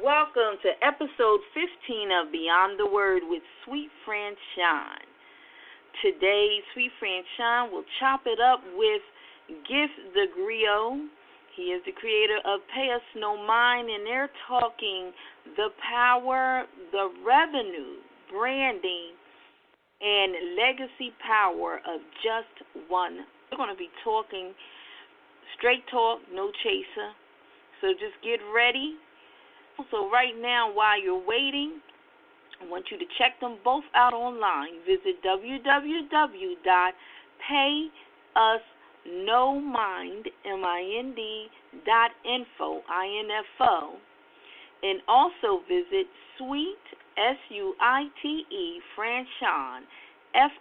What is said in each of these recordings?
Welcome to episode 15 of Beyond the Word with Suite Franchon. Today, Suite Franchon will chop it up with Gif the Griot. He is the creator of Pay Us No Mind, and they're talking the power, the revenue, branding, and legacy power of just one. We're going to be talking straight talk, no chaser. So just get ready. So right now, while you're waiting, I want you to check them both out online. Visit www.payusnomind.info, I-N-F-O, and also visit Suite, S-U-I-T-E, Franchon, Franchon.us.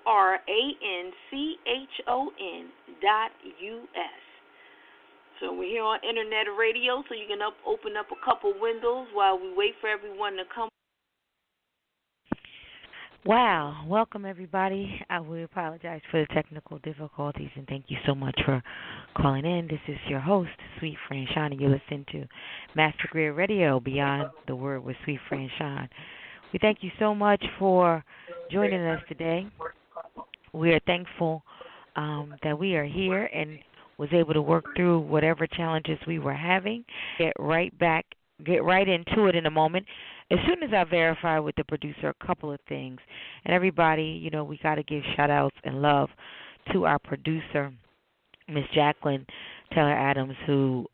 So we're here on internet radio, so you can open up a couple windows while we wait for everyone to come. Wow. Welcome, everybody. We apologize for the technical difficulties, and thank you so much for calling in. This is your host, Suite Franchon, and you listen to Master Griot Radio, Beyond the Word with Suite Franchon. We thank you so much for joining us today. We are thankful that we are here and was able to work through whatever challenges we were having. Get right into it in a moment. As soon as I verify with the producer a couple of things, and everybody, we got to give shout-outs and love to our producer, Miss Jacqueline Taylor Adams, who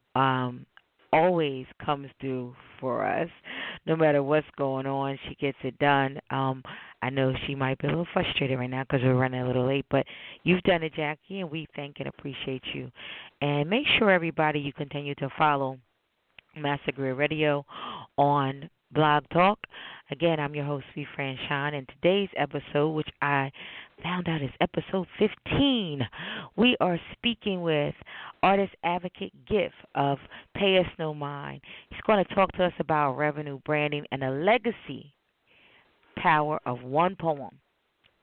always comes through for us. No matter what's going on, she gets it done. I know she might be a little frustrated right now because we're running a little late, but you've done it, Jackie, and we thank and appreciate you. And make sure, everybody, you continue to follow Master Griot Radio on Blog Talk. Again, I'm your host, Suite Franchon, and today's episode, which I found out is episode 15, we are speaking with artist Advocate Gif of Pay Us No Mind. He's going to talk to us about revenue, branding, and the legacy power of one poem,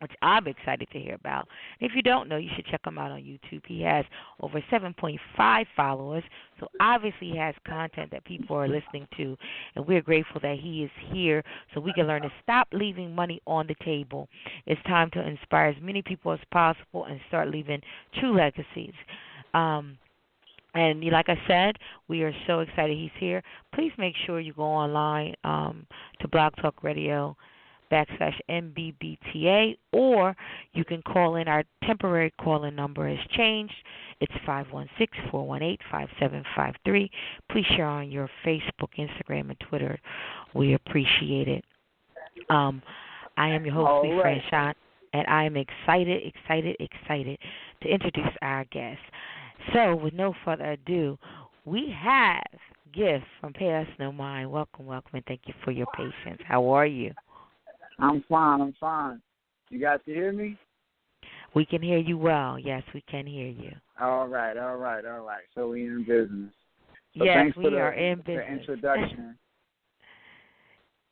which I'm excited to hear about. If you don't know, you should check him out on YouTube. He has over 7.5 followers, so obviously he has content that people are listening to, and we're grateful that he is here so we can learn to stop leaving money on the table. It's time to inspire as many people as possible and start leaving true legacies. And like I said, we are so excited he's here. Please make sure you go online to Blog Talk Radio /MBBTA, or you can call in. Our temporary call-in number has changed. It's 516-418-5753. Please share on your Facebook, Instagram, and Twitter. We appreciate it. I am your host, Suite Franchon, and I am excited to introduce our guest. So, with no further ado, we have Gif from Pay Us No Mind. Welcome, and thank you for your patience. How are you? I'm fine. You guys can hear me? We can hear you well. Yes, we can hear you. All right. So we in business. So yes, we are in business. The introduction.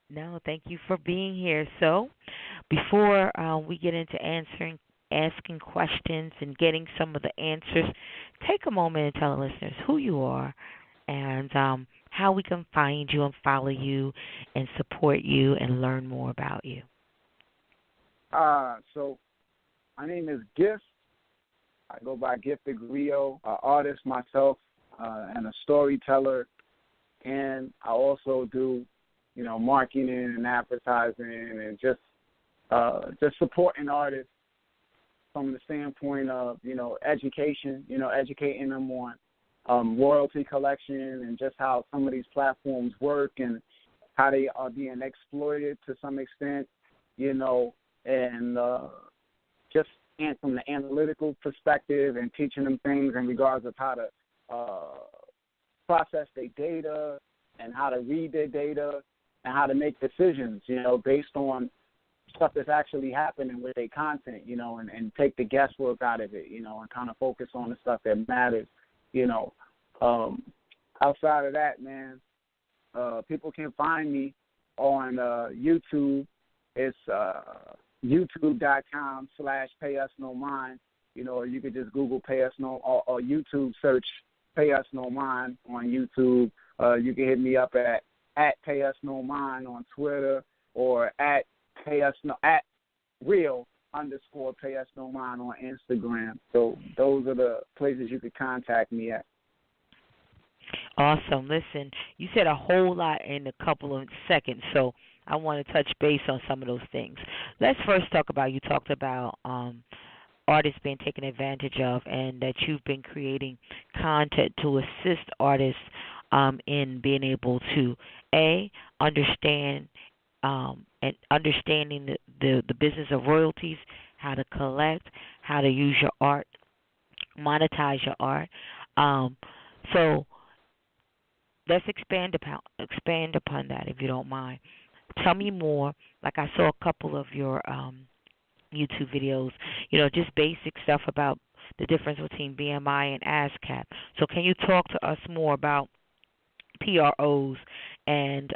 No, thank you for being here. So before we get into asking questions and getting some of the answers, take a moment and tell the listeners who you are and how we can find you and follow you and support you and learn more about you. So my name is Gif. I go by Gif the Griot, an artist myself and a storyteller. And I also do, marketing and advertising and just supporting artists from the standpoint of, education, educating them on royalty collection and just how some of these platforms work and how they are being exploited to some extent, and just from the analytical perspective and teaching them things in regards of how to process their data and how to read their data and how to make decisions, based on stuff that's actually happening with their content, and take the guesswork out of it, and kind of focus on the stuff that matters. Outside of that, man, people can find me on YouTube. It's youtube.com/payusnomind. Or you could just Google Pay Us No, or YouTube search Pay Us No Mind on YouTube. You can hit me up at at Pay Us No Mind on Twitter, or at real_Pay Us No Mind on Instagram. So those are the places you could contact me at. Awesome. Listen, you said a whole lot in a couple of seconds, so I want to touch base on some of those things. Let's first talk about, you talked about artists being taken advantage of, and that you've been creating content to assist artists in being able to, understand and understanding the business of royalties, how to collect, how to use your art, monetize your art. So let's expand upon that, if you don't mind. Tell me more. Like, I saw a couple of your YouTube videos, just basic stuff about the difference between BMI and ASCAP. So can you talk to us more about PROs and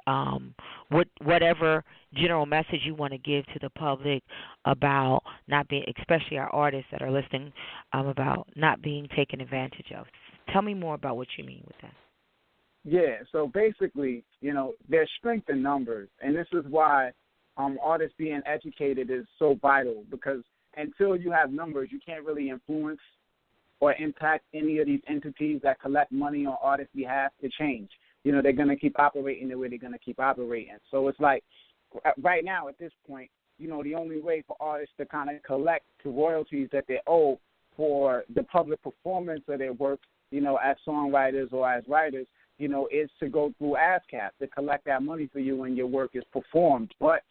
whatever general message you want to give to the public about not being, especially our artists that are listening, about not being taken advantage of? Tell me more about what you mean with that. Yeah, so basically, there's strength in numbers, and this is why artists being educated is so vital, because until you have numbers, you can't really influence or impact any of these entities that collect money on artists' behalf to change. They're going to keep operating the way they're going to keep operating. So it's like right now at this point, the only way for artists to kind of collect the royalties that they owe for the public performance of their work, as songwriters or as writers, is to go through ASCAP to collect that money for you when your work is performed. But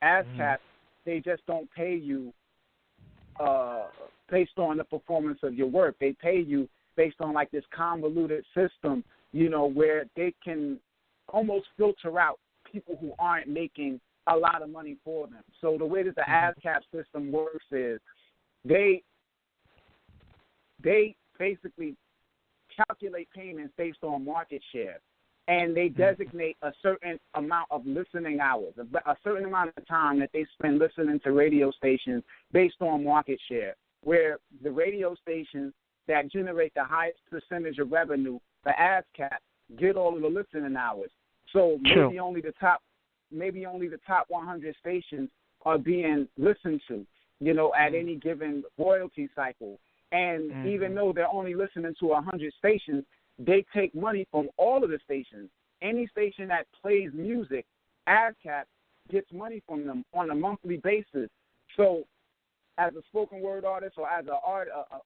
ASCAP, they just don't pay you based on the performance of your work. They pay you based on like this convoluted system, where they can almost filter out people who aren't making a lot of money for them. So the way that the ASCAP system works is they basically calculate payments based on market share, and they designate a certain amount of listening hours, a certain amount of time that they spend listening to radio stations based on market share, where the radio stations that generate the highest percentage of revenue, the ASCAP, get all of the listening hours. So maybe only the top 100 stations are being listened to, at any given royalty cycle. And even though they're only listening to 100 stations, they take money from all of the stations. Any station that plays music, ASCAP gets money from them on a monthly basis. So as a spoken word artist or as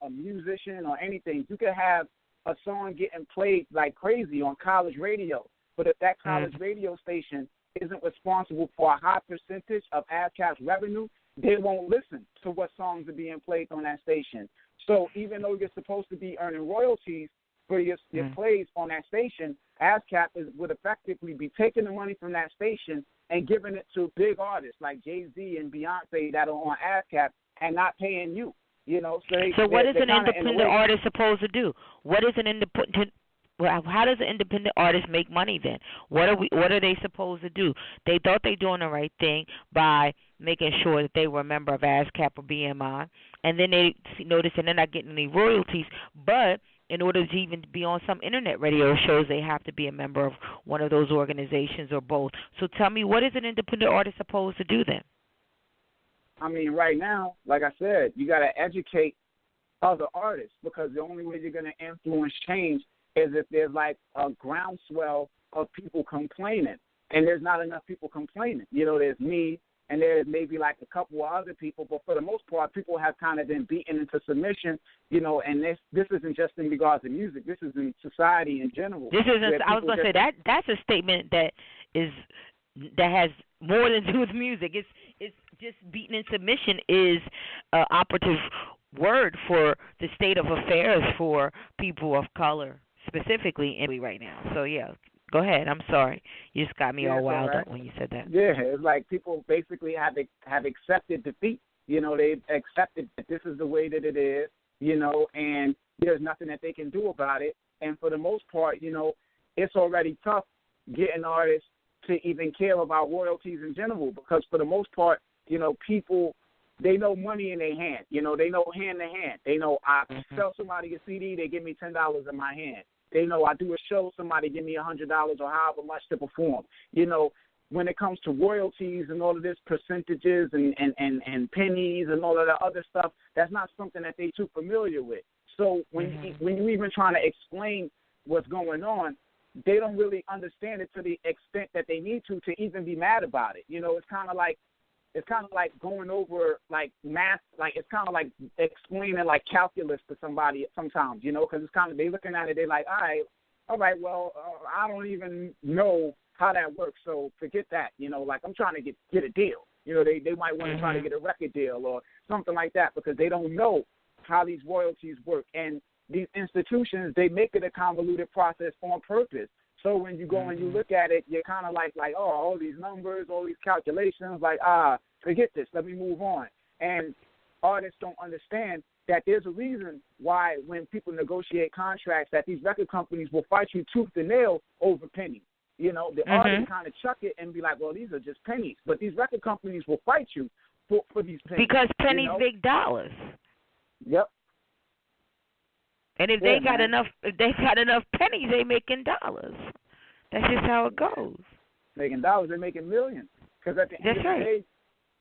a musician or anything, you could have a song getting played like crazy on college radio. But if that college radio station isn't responsible for a high percentage of ASCAP's revenue, they won't listen to what songs are being played on that station. So even though you're supposed to be earning royalties for your plays on that station, ASCAP would effectively be taking the money from that station and giving it to big artists like Jay-Z and Beyonce that are on ASCAP and not paying you. So what is an independent artist supposed to do? What is an independent? Well, how does an independent artist make money then? What are they supposed to do? They thought they doing the right thing by making sure that they were a member of ASCAP or BMI, and then they notice and they're not getting any royalties. But in order to even be on some internet radio shows, they have to be a member of one of those organizations or both. So tell me, what is an independent artist supposed to do then? I mean, right now, like I said, you got to educate other artists, because the only way you're going to influence change is if there's like a groundswell of people complaining, and there's not enough people complaining. There's me, and there's maybe like a couple of other people, but for the most part, people have kind of been beaten into submission, and this isn't just in regards to music. This is in society in general. This isn't. I was going to say that's a statement that has more than to do with music. It's just beaten in submission is an operative word for the state of affairs for people of color, specifically right now. So, yeah, go ahead. I'm sorry. You just got me all wild up when you said that. Yeah, it's like people basically have accepted defeat. They've accepted that this is the way that it is, and there's nothing that they can do about it. And for the most part, it's already tough getting artists to even care about royalties in general, because for the most part, people, they know money in their hand. They know hand to hand. They know I sell somebody a CD, they give me $10 in my hand. They know I do a show, somebody give me $100 or however much to perform. When it comes to royalties and all of this percentages and pennies and all of that other stuff, that's not something that they too familiar with. So when you even trying to explain what's going on, they don't really understand it to the extent that they need to even be mad about it. It's kind of like going over like math, like it's kind of like explaining like calculus to somebody sometimes, because it's kind of, they looking at it, they like, all right, well, I don't even know how that works, so forget that. Like I'm trying to get a deal. They might want to try to get a record deal or something like that because they don't know how these royalties work. And these institutions, they make it a convoluted process on purpose. So when you go and you look at it, you're kind of like, oh, all these numbers, all these calculations, like, forget this, let me move on. And artists don't understand that there's a reason why when people negotiate contracts that these record companies will fight you tooth and nail over pennies. The artists kind of chuck it and be like, well, these are just pennies. But these record companies will fight you for these pennies. Because pennies make dollars. Yep. And if they got enough pennies, they making dollars. That's just how it goes. Making dollars, they're making millions. Because at the end of the day,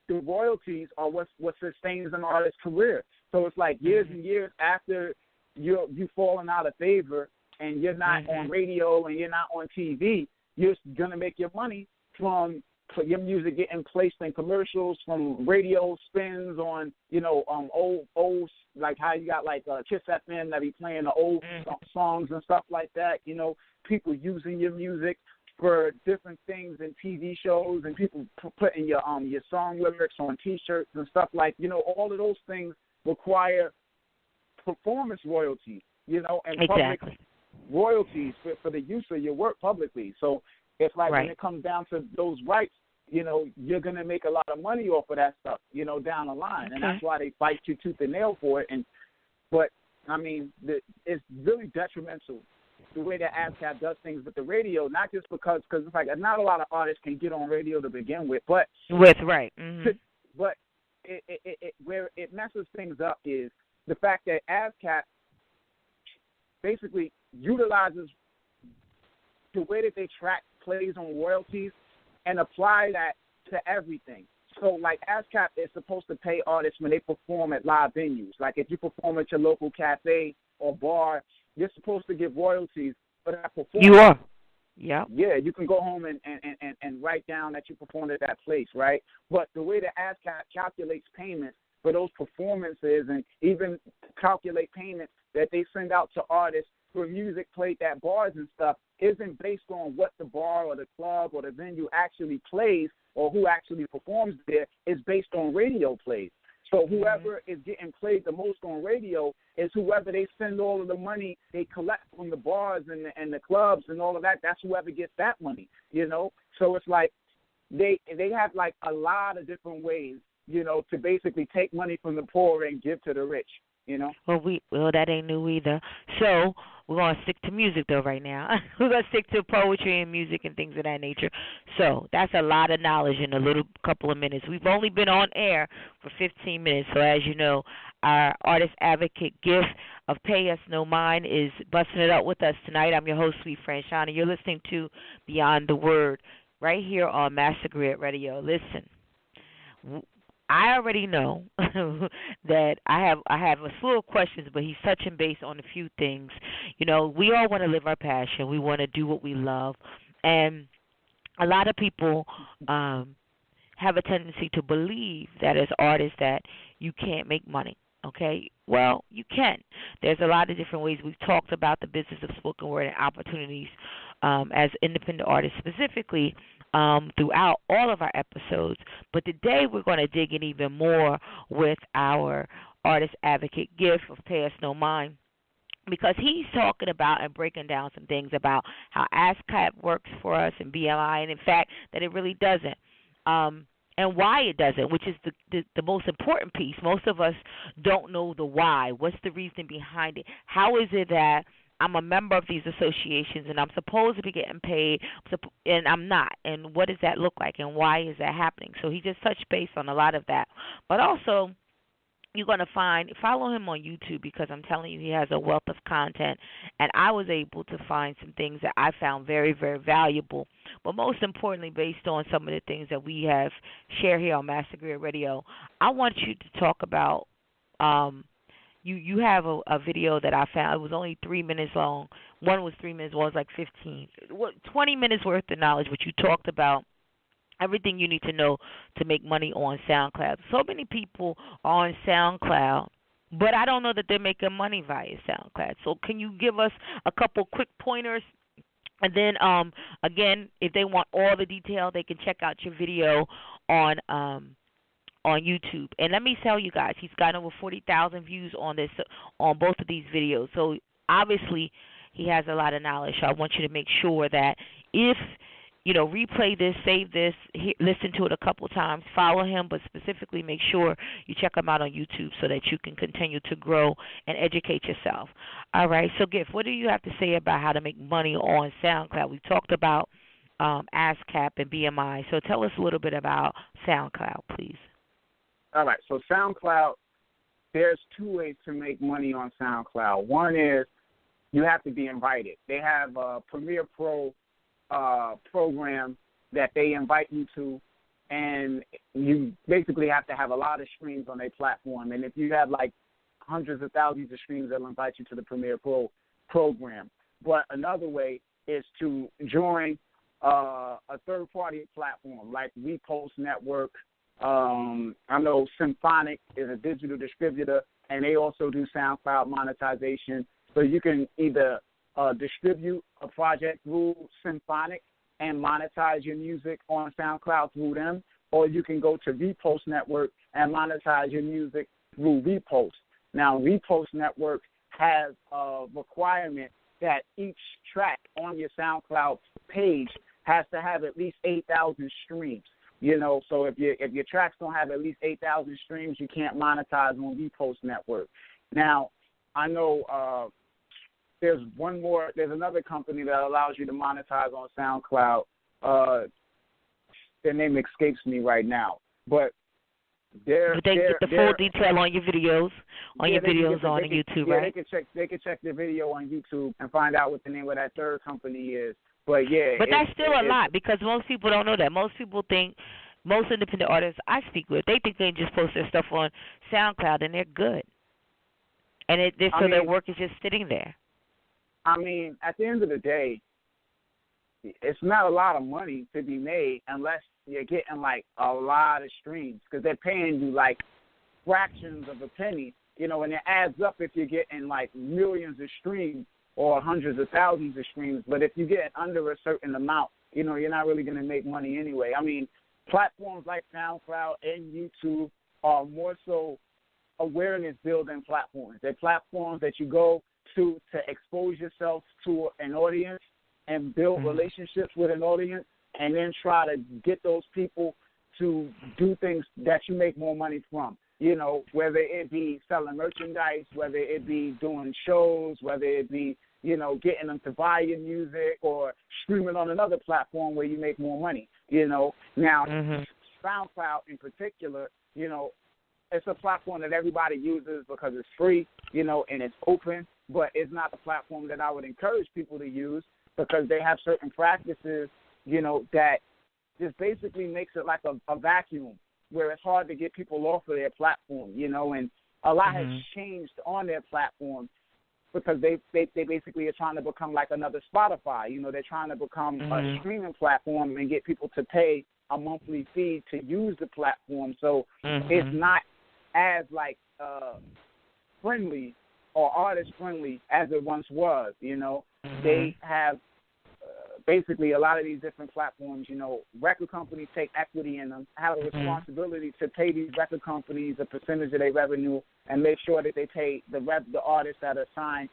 the royalties are what sustains an artist's career. So it's like years and years after you've fallen out of favor and you're not on radio and you're not on TV, you're going to make your money from your music getting placed in commercials, from radio spins on, old, like how you got like Kiss FM that be playing the old songs and stuff like that. People using your music for different things in TV shows and people putting your song lyrics on T-shirts and stuff like, all of those things require performance royalties, and public royalties for the use of your work publicly. So it's like when it comes down to those rights, you're going to make a lot of money off of that stuff, down the line. And that's why they fight you tooth and nail for it. But, I mean, it's really detrimental the way that ASCAP does things with the radio, not just because it's like not a lot of artists can get on radio to begin with. But but where it messes things up is the fact that ASCAP basically utilizes the way that they track plays on royalties and apply that to everything. So, like, ASCAP is supposed to pay artists when they perform at live venues. Like, if you perform at your local cafe or bar, you're supposed to give royalties for that performance. You are. Yeah. Yeah, you can go home and write down that you performed at that place, right? But the way that ASCAP calculates payments for those performances and even calculate payments that they send out to artists for music played at bars and stuff isn't based on what the bar or the club or the venue actually plays or who actually performs there. It's based on radio plays. So whoever is getting played the most on radio is whoever they send all of the money they collect from the bars and the clubs and all of that. That's whoever gets that money, So it's like they have like a lot of different ways, to basically take money from the poor and give to the rich. Well, that ain't new either. So we're going to stick to music, though, right now. We're going to stick to poetry and music and things of that nature. So that's a lot of knowledge in a little couple of minutes. We've only been on air for 15 minutes. So as you know, our artist advocate Gif of Pay Us No Mind is busting it up with us tonight. I'm your host, Suite Franchon, and you're listening to Beyond the Word right here on Master Griot Radio. Listen. I already know that I have a slew of questions, but he's touching base on a few things. We all want to live our passion. We want to do what we love. And a lot of people have a tendency to believe that as artists that you can't make money. Okay? Well, you can. There's a lot of different ways. We've talked about the business of spoken word and opportunities as independent artists specifically throughout all of our episodes. But today we're going to dig in even more with our artist advocate Gif of Pay Us No Mind, because he's talking about and breaking down some things about how ASCAP works for us and BMI, and in fact that it really doesn't. And why it doesn't, which is the most important piece. Most of us don't know the why. What's the reason behind it? How is it that I'm a member of these associations and I'm supposed to be getting paid and I'm not? And what does that look like and why is that happening? So he just touched base on a lot of that. But also, you're going to follow him on YouTube, because I'm telling you, he has a wealth of content, and I was able to find some things that I found very, very valuable. But most importantly, based on some of the things that we have shared here on Master Griot Radio, I want you to talk about, you have a video that I found. It was only 3 minutes long. One was 3 minutes, one was like 15. 20 minutes worth of knowledge, but you talked about everything you need to know to make money on SoundCloud. So many people are on SoundCloud, but I don't know that they're making money via SoundCloud. So can you give us a couple quick pointers? And then, again, if they want all the detail, they can check out your video on YouTube. And let me tell you guys, he's got over 40,000 views on both of these videos. So obviously he has a lot of knowledge. So I want you to make sure that if replay this, save this, listen to it a couple times, follow him, but specifically make sure you check him out on YouTube so that you can continue to grow and educate yourself. All right, so Gif, what do you have to say about how to make money on SoundCloud? We talked about ASCAP and BMI, so tell us a little bit about SoundCloud, please. All right, so SoundCloud, there's two ways to make money on SoundCloud. One is you have to be invited. They have a Premiere Pro program that they invite you to, and you basically have to have a lot of streams on their platform. And if you have like hundreds of thousands of streams, they'll invite you to the Premiere Pro program. But another way is to join a third-party platform like Repost Network. I know Symphonic is a digital distributor, and they also do SoundCloud monetization. So you can either distribute a project through Symphonic and monetize your music on SoundCloud through them, or you can go to Repost Network and monetize your music through Repost. Now, Repost Network has a requirement that each track on your SoundCloud page has to have at least 8,000 streams. So if your tracks don't have at least 8,000 streams, you can't monetize on Repost Network. Now, I know there's another company that allows you to monetize on SoundCloud. Their name escapes me right now, but they get the full detail on your videos, on YouTube, right? They can check the video on YouTube and find out what the name of that third company is. But that's still a lot, because most people don't know that. Most people think, most independent artists I speak with, they think they just post their stuff on SoundCloud and they're good, and their work is just sitting there. I mean, at the end of the day, it's not a lot of money to be made unless you're getting like a lot of streams, because they're paying you like fractions of a penny, and it adds up if you're getting like millions of streams or hundreds of thousands of streams. But if you get under a certain amount, you're not really going to make money anyway. I mean, platforms like SoundCloud and YouTube are more so awareness building platforms. They're platforms that you go to expose yourself to an audience and build relationships with an audience, and then try to get those people to do things that you make more money from. Whether it be selling merchandise, whether it be doing shows, whether it be, getting them to buy your music or streaming on another platform where you make more money, Now, SoundCloud in particular, it's a platform that everybody uses because it's free, and it's open, but it's not the platform that I would encourage people to use, because they have certain practices, that just basically makes it like a vacuum where it's hard to get people off of their platform, and a lot has changed on their platform, because they basically are trying to become like another Spotify. They're trying to become a streaming platform and get people to pay a monthly fee to use the platform. So it's not as like friendly or artist friendly as it once was. They have basically a lot of these different platforms, record companies take equity in them, have a responsibility to pay these record companies a percentage of their revenue and make sure that they pay the artists that are signed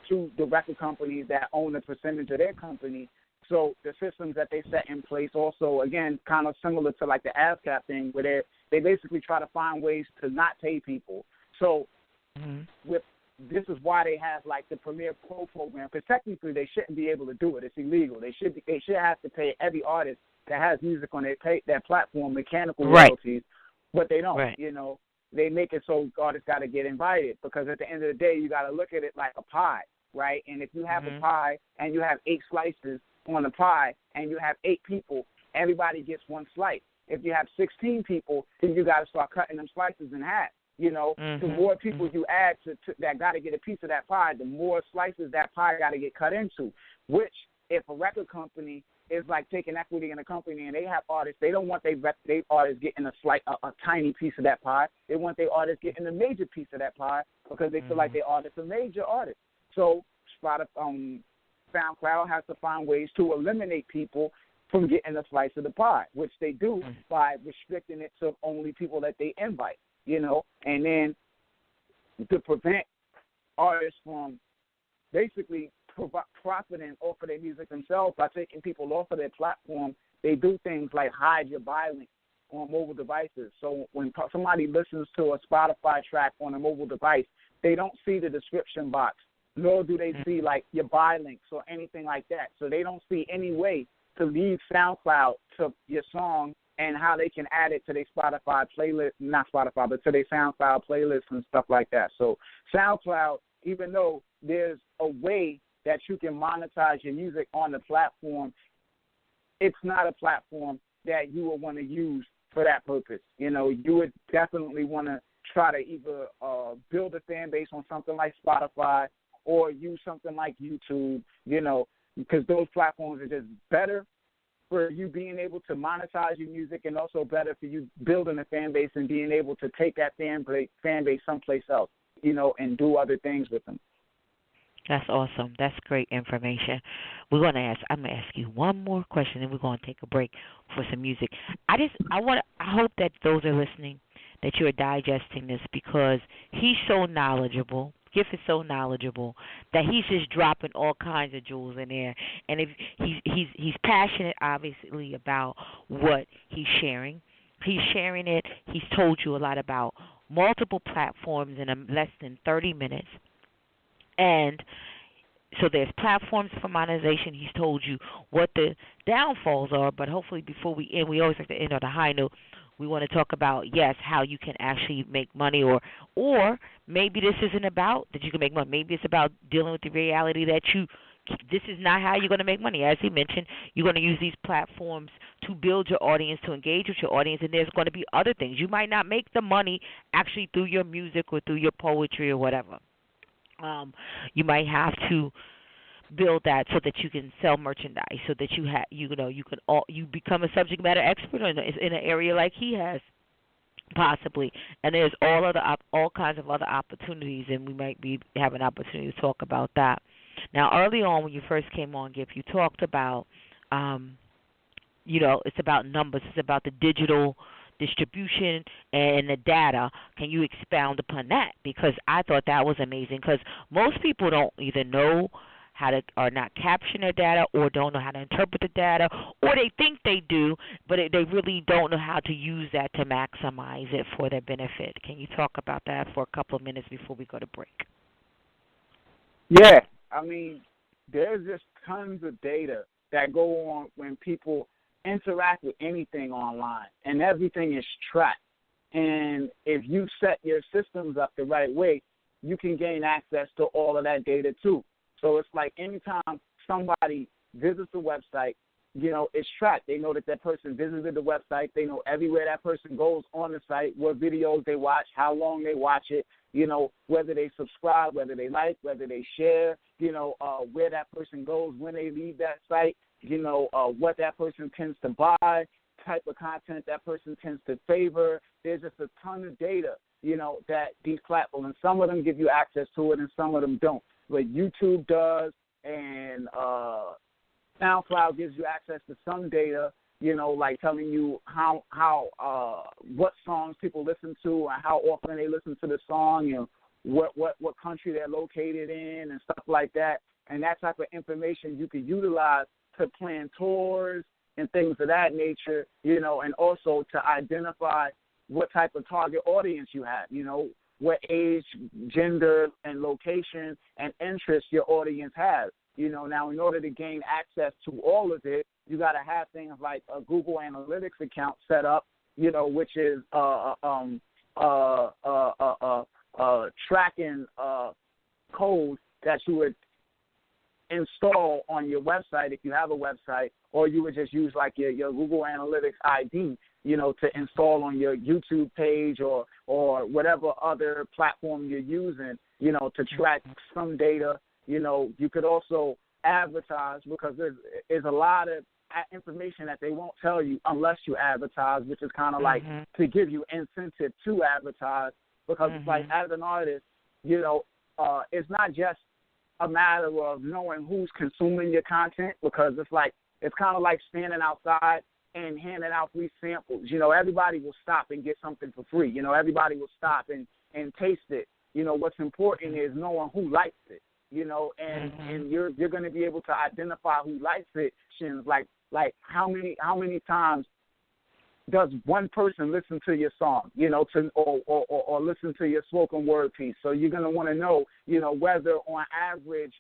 to the record companies that own a percentage of their company. So the systems that they set in place also, again, kind of similar to like the ASCAP thing, where they basically try to find ways to not pay people. So this is why they have like the Premiere Pro program, because technically they shouldn't be able to do it. It's illegal. They should have to pay every artist that has music on their platform mechanical royalties, but they don't. they make it so artists got to get invited, because at the end of the day, you got to look at it like a pie, right? And if you have a pie and you have 8 slices on the pie and you have 8 people, everybody gets 1 slice. If you have 16 people, then you got to start cutting them slices in half. You know, the more people you add to that got to get a piece of that pie, the more slices that pie got to get cut into, which if a record company is like taking equity in a company and they have artists, they don't want they artists getting a tiny piece of that pie. They want their artists getting a major piece of that pie because they feel like their artists are major artists. So SoundCloud has to find ways to eliminate people from getting a slice of the pie, which they do by restricting it to only people that they invite, you know, and then to prevent artists from basically profiting off of their music themselves by taking people off of their platform, they do things like hide your buy link on mobile devices. So when somebody listens to a Spotify track on a mobile device, they don't see the description box, nor do they see like your buy links or anything like that. So they don't see any way to leave SoundCloud to your song and how they can add it to their Spotify playlist, not Spotify, but to their SoundCloud playlist and stuff like that. So SoundCloud, even though there's a way that you can monetize your music on the platform, it's not a platform that you would want to use for that purpose. You know, you would definitely want to try to either build a fan base on something like Spotify or use something like YouTube, you know, because those platforms are just better for you being able to monetize your music and also better for you building a fan base and being able to take that fan base someplace else, you know, and do other things with them. That's awesome. That's great information. I'm going to ask you one more question, and we're going to take a break for some music. I hope that those are listening, that you're digesting this, because he's so knowledgeable. Gift is so knowledgeable that he's just dropping all kinds of jewels in there, and if he's passionate, obviously, about what he's sharing. He's sharing it. He's told you a lot about multiple platforms in less than 30 minutes, and so there's platforms for monetization. He's told you what the downfalls are, but hopefully before we end, we always like to end on a high note. We want to talk about, yes, how you can actually make money, or maybe this isn't about that you can make money. Maybe it's about dealing with the reality that this is not how you're going to make money. As he mentioned, you're going to use these platforms to build your audience, to engage with your audience, and there's going to be other things. You might not make the money actually through your music or through your poetry or whatever. You might have to build that so that you can sell merchandise, so that you become a subject matter expert in an area like he has, possibly. And there's all kinds of other opportunities, and we might have an opportunity to talk about that. Now, early on when you first came on, Gift, you talked about, it's about numbers. It's about the digital distribution and the data. Can you expound upon that? Because I thought that was amazing, because most people don't either know how to, or not caption their data, or don't know how to interpret the data, or they think they do, but they really don't know how to use that to maximize it for their benefit. Can you talk about that for a couple of minutes before we go to break? Yeah, I mean, there's just tons of data that go on when people interact with anything online, and everything is tracked. And if you set your systems up the right way, you can gain access to all of that data too. So it's like anytime somebody visits the website, it's tracked. They know that person visited the website. They know everywhere that person goes on the site, what videos they watch, how long they watch it, whether they subscribe, whether they like, whether they share, where that person goes when they leave that site, what that person tends to buy, type of content that person tends to favor. There's just a ton of data, that these platforms, and some of them give you access to it and some of them don't. But YouTube does, and SoundCloud gives you access to some data, like telling you how what songs people listen to and how often they listen to the song, and what country they're located in and stuff like that. And that type of information you can utilize to plan tours and things of that nature, and also to identify what type of target audience you have, what age, gender, and location and interest your audience has. Now in order to gain access to all of it, you got to have things like a Google Analytics account set up, which is tracking code that you would install on your website if you have a website, or you would just use like your Google Analytics ID, to install on your YouTube page or whatever other platform you're using, to track some data. You could also advertise, because there's a lot of information that they won't tell you unless you advertise, which is kind of like to give you incentive to advertise, because it's like, as an artist, it's not just a matter of knowing who's consuming your content, because it's kind of like standing outside and handing out free samples. Everybody will stop and get something for free. Everybody will stop and taste it. What's important is knowing who likes it. And you're going to be able to identify who likes it. Like how many times does one person listen to your song, or listen to your spoken word piece? So you're going to want to know, whether on average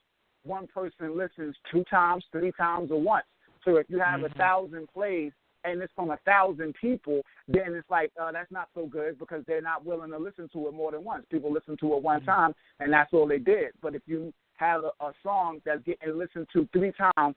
one person listens 2 times, 3 times, or once. So if you have 1,000 plays and it's from 1,000 people, then it's like, that's not so good, because they're not willing to listen to it more than once. People listen to it one time, and that's all they did. But if you have a song that's getting listened to 3 times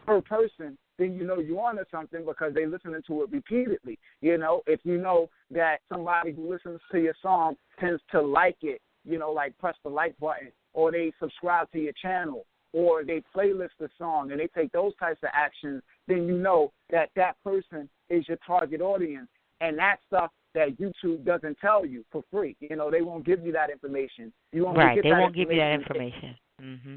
per person, then you're onto something, because they're listening to it repeatedly. If you know that somebody who listens to your song tends to like it, like press the like button, or they subscribe to your channel, or they playlist the song, and they take those types of actions, then you know that person is your target audience. And that's stuff that YouTube doesn't tell you for free. They won't give you that information. You only right, get they that won't give you that information.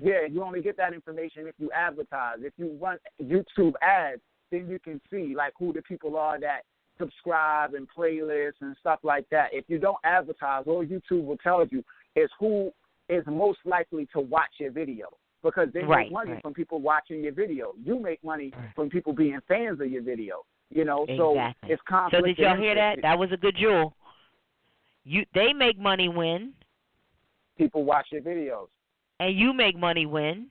Yeah, you only get that information if you advertise. If you run YouTube ads, then you can see like who the people are that subscribe and playlists and stuff like that. If you don't advertise, all YouTube will tell you is who is most likely to watch your video, because they make money from people watching your video. You make money from people being fans of your video. So it's conflict. So did y'all hear that? That was a good jewel. They make money when people watch your videos. And you make money when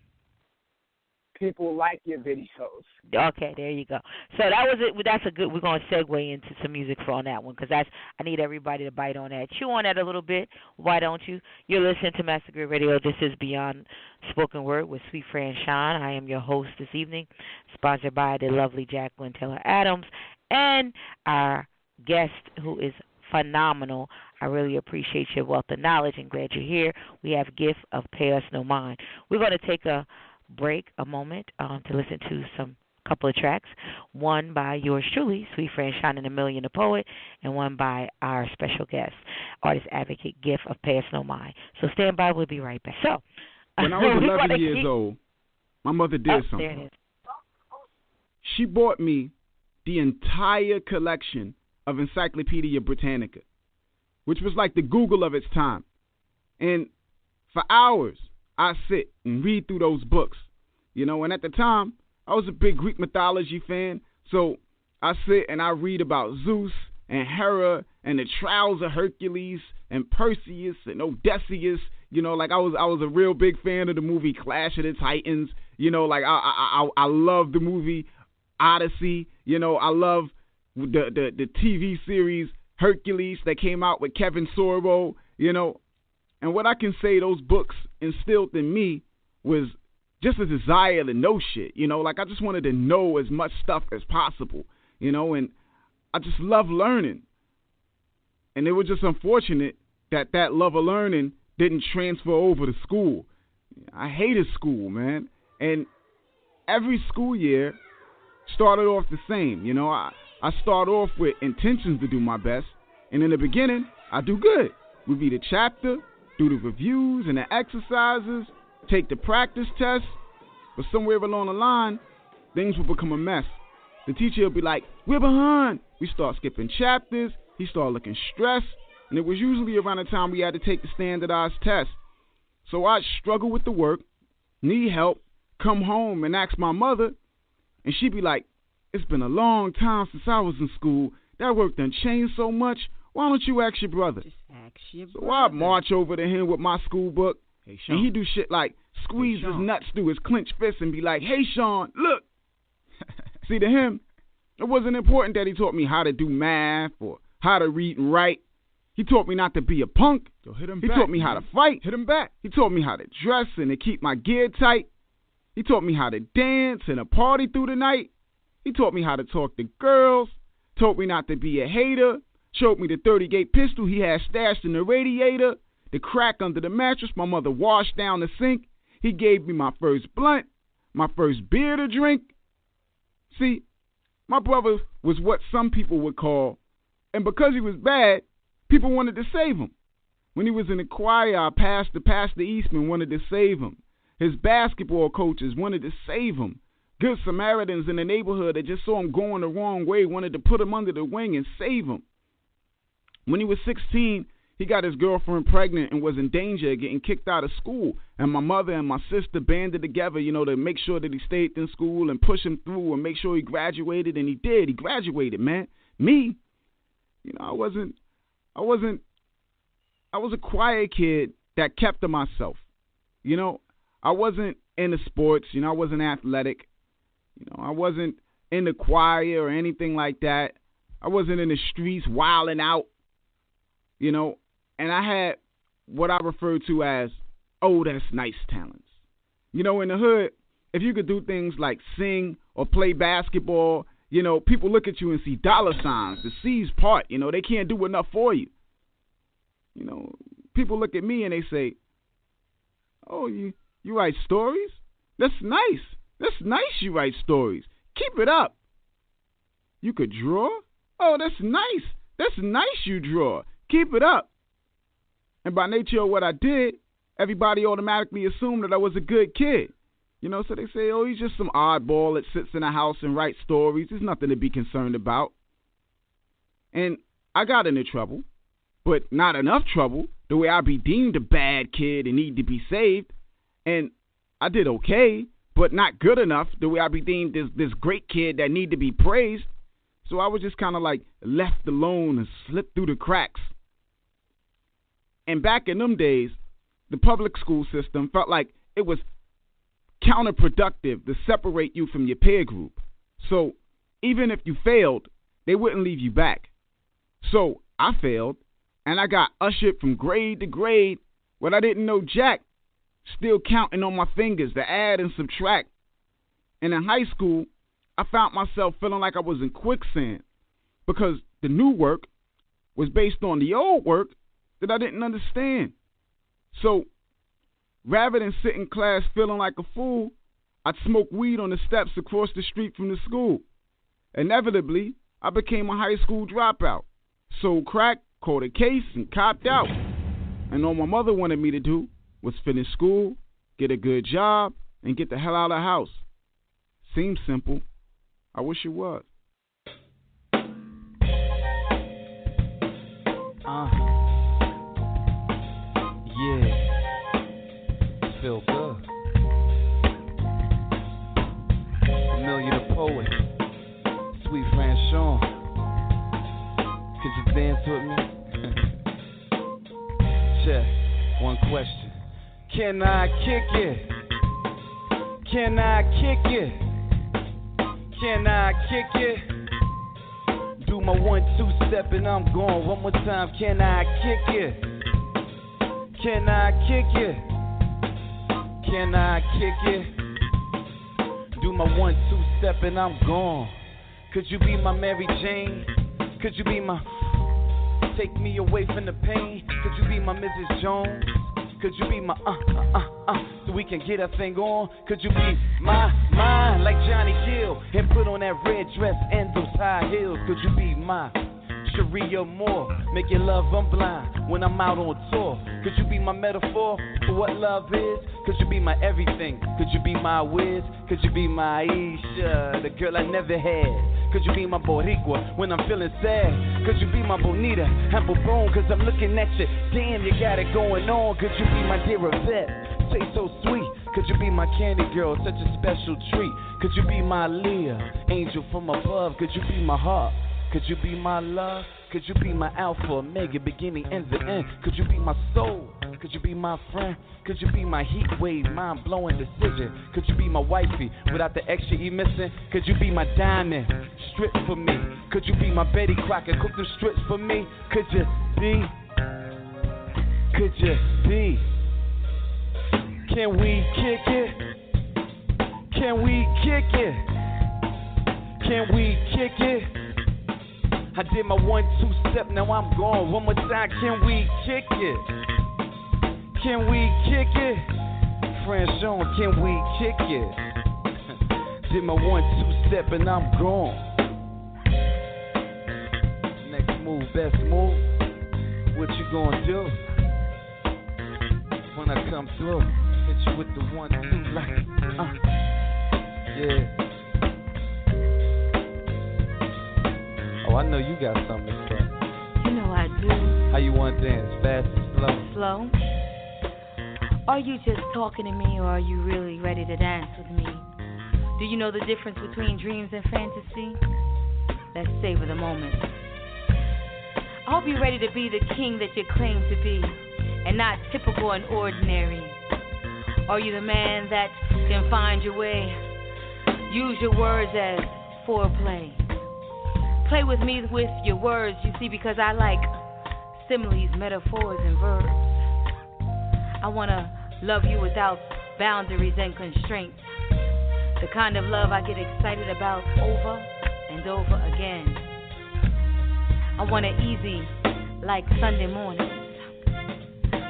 people like your videos. Okay, there you go. So that was it. That's a good. We're going to segue into some music on that one, because I need everybody to bite on that, chew on that a little bit. Why don't you? You're listening to Master Griot Radio. This is Beyond Spoken Word with Suite Franchon. I am your host this evening, sponsored by the lovely Jacqueline Taylor Adams and our guest, who is phenomenal. I really appreciate your wealth of knowledge and glad you're here. We have Gif of Pay Us No Mind. We're going to take a moment to listen to some couple of tracks, one by yours truly, Suite Franchon and a Million the Poet, and one by our special guest, artist Advocate Gif of Pay Us No Mind. So stand by, we'll be right back. So, when I was 11 years old, my mother did something. There it is. She bought me the entire collection of Encyclopedia Britannica, which was like the Google of its time. And for hours, I sit and read through those books, and at the time, I was a big Greek mythology fan, so I sit and I read about Zeus and Hera and the trials of Hercules and Perseus and Odysseus, like I was a real big fan of the movie Clash of the Titans, like I love the movie Odyssey, I love the TV series Hercules that came out with Kevin Sorbo, and what I can say those books instilled in me was just a desire to know shit, like I just wanted to know as much stuff as possible, and I just love learning. And it was just unfortunate that love of learning didn't transfer over to school. I hated school, man. And every school year started off the same, I start off with intentions to do my best, and in the beginning, I do good. We read a chapter, do the reviews and the exercises, take the practice tests, but somewhere along the line, things will become a mess. The teacher will be like, we're behind. We start skipping chapters, he started looking stressed, and it was usually around the time we had to take the standardized test. So I'd struggle with the work, need help, come home and ask my mother, and she'd be like, it's been a long time since I was in school. That work done changed so much. Why don't you ask your brother? Just ask your so brother. I'd march over to him with my school book, and he'd do shit like squeeze his nuts through his clenched fist and be like, hey, Sean, look. See, to him, it wasn't important that he taught me how to do math or how to read and write. He taught me not to be a punk. Yo, hit him He back, taught me how to fight. Hit him back. He taught me how to dress and to keep my gear tight. He taught me how to dance and to party through the night. He taught me how to talk to girls. Told me not to be a hater. Showed me the 30-gauge pistol he had stashed in the radiator. The crack under the mattress my mother washed down the sink. He gave me my first blunt, my first beer to drink. See, my brother was what some people would call, and because he was bad, people wanted to save him. When he was in the choir, our pastor, Pastor Eastman, wanted to save him. His basketball coaches wanted to save him. Good Samaritans in the neighborhood that just saw him going the wrong way wanted to put him under the wing and save him. When he was 16, he got his girlfriend pregnant and was in danger of getting kicked out of school. And my mother and my sister banded together, to make sure that he stayed in school and push him through and make sure he graduated. And he did. He graduated, man. Me, I was a quiet kid that kept to myself. I wasn't into sports. I wasn't athletic. I wasn't in the choir or anything like that. I wasn't in the streets wilding out. And I had what I refer to as, that's nice talents. In the hood, if you could do things like sing or play basketball, people look at you and see dollar signs. The C's part, they can't do enough for you. People look at me and they say, oh, you write stories? That's nice. That's nice you write stories. Keep it up. You could draw? Oh, that's nice. That's nice you draw. Keep it up. And by nature of what I did, everybody automatically assumed that I was a good kid. So they say, oh, he's just some oddball that sits in a house and writes stories. There's nothing to be concerned about. And I got into trouble, but not enough trouble, the way I'd be deemed a bad kid and need to be saved. And I did okay, but not good enough, the way I'd be deemed this great kid that need to be praised. So I was just kind of like left alone and slipped through the cracks. And back in them days, the public school system felt like it was counterproductive to separate you from your peer group. So even if you failed, they wouldn't leave you back. So I failed, and I got ushered from grade to grade when I didn't know jack, still counting on my fingers to add and subtract. And in high school, I found myself feeling like I was in quicksand because the new work was based on the old work that I didn't understand. So rather than sit in class feeling like a fool, I'd smoke weed on the steps across the street from the school. Inevitably, I became a high school dropout. Sold crack, caught a case, and copped out. And all my mother wanted me to do was finish school, get a good job, and get the hell out of the house. Seems simple. I wish it was. Feel good. Familiar the poet, Suite Franchon. Could you dance with me? Check. One question. Can I kick it? Can I kick it? Can I kick it? Do my 1-2 step and I'm gone. One more time. Can I kick it? Can I kick it? Can I kick it? Do my 1-2 step and I'm gone. Could you be my Mary Jane? Could you be my take me away from the pain? Could you be my Mrs. Jones? Could you be my so we can get that thing on? Could you be my mind like Johnny Gill and put on that red dress and those high heels? Could you be my Sharia Moore? Make your love unblind when I'm out on tour. Could you be my metaphor for what love is? Could you be my everything? Could you be my Wiz? Could you be my Aisha, the girl I never had? Could you be my Boricua when I'm feeling sad? Could you be my Bonita, Apple Bone, cause I'm looking at you. Damn, you got it going on. Could you be my dear Yvette? Taste so sweet. Could you be my candy girl, such a special treat? Could you be my Leah, angel from above? Could you be my heart? Could you be my love? Could you be my alpha, omega, beginning and the end? Could you be my soul? Could you be my friend? Could you be my heat wave, mind-blowing decision? Could you be my wifey without the extra E missing? Could you be my diamond, strip for me? Could you be my Betty Crocker, cook them strips for me? Could you be could you be? Can we kick it? Can we kick it? Can we kick it? I did my 1-2 step, now I'm gone. One more time, can we kick it? Can we kick it? Franchon, can we kick it? Did my 1-2 step and I'm gone. Next move, best move. What you gonna do? When I come through, hit you with the 1-2 like, yeah. Oh, I know you got something to say. You know I do. How you want to dance? Fast or slow? Slow? Are you just talking to me, or are you really ready to dance with me? Do you know the difference between dreams and fantasy? Let's savor the moment. I hope you're ready to be the king that you claim to be, and not typical and ordinary. Are you the man that can find your way? Use your words as foreplay. Play with me with your words, you see, because I like similes, metaphors, and verbs. I want to love you without boundaries and constraints. The kind of love I get excited about over and over again. I want it easy like Sunday mornings.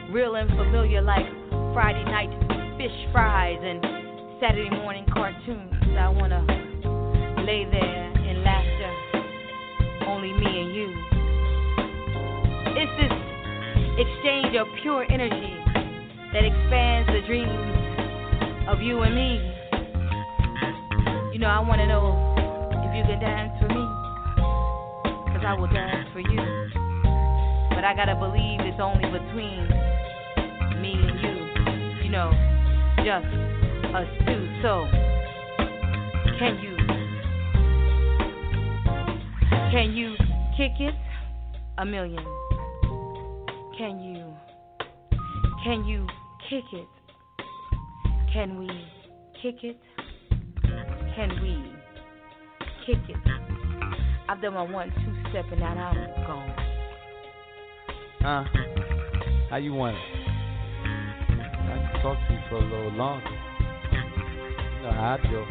Real and familiar like Friday night fish fries and Saturday morning cartoons. I want to lay there in laughter, only me and you. It's this exchange of pure energy that expands the dreams of you and me. You know, I want to know if you can dance for me, 'cause I will dance for you. But I gotta believe it's only between me and you. You know, just us two. So, can you kick it? A million. Can you kick it? Can we kick it? Can we kick it? I've done my 1-2 step and now I'm gone. How you want it? I can talk to you for a little longer. You know how I do.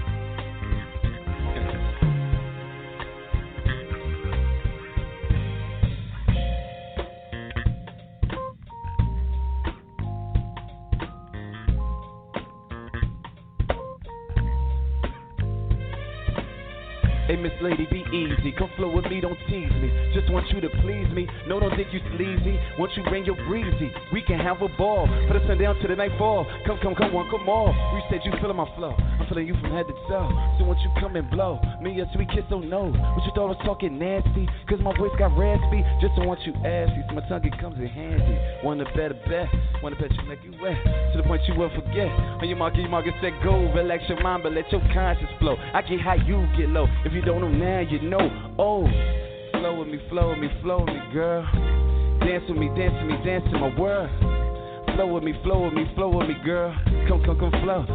Hey, Miss Lady, be easy. Come flow with me, don't tease me. Just want you to please me. No, don't think you sleazy. Want you bring your breezy. We can have a ball. Put the sun down to the nightfall. Come on, come on. You said you feeling my flow. I'm feeling you from head to toe. So won't you come and blow me a sweet kiss? Oh no. What you thought I was talking nasty? 'Cause my voice got raspy. Just don't want you assy. So my tongue it comes in handy. Want a better bet. Want to bet you make you wet. To the point you will forget. On your market, set go. Relax your mind, but let your conscience flow. I get high, you get low. If you don't know now, you know. Oh, flow with me, flow with me, flow with me, girl. Dance with me, dance with me, dance to my world. Flow with me, flow with me, flow with me, girl. Come flow, come flow,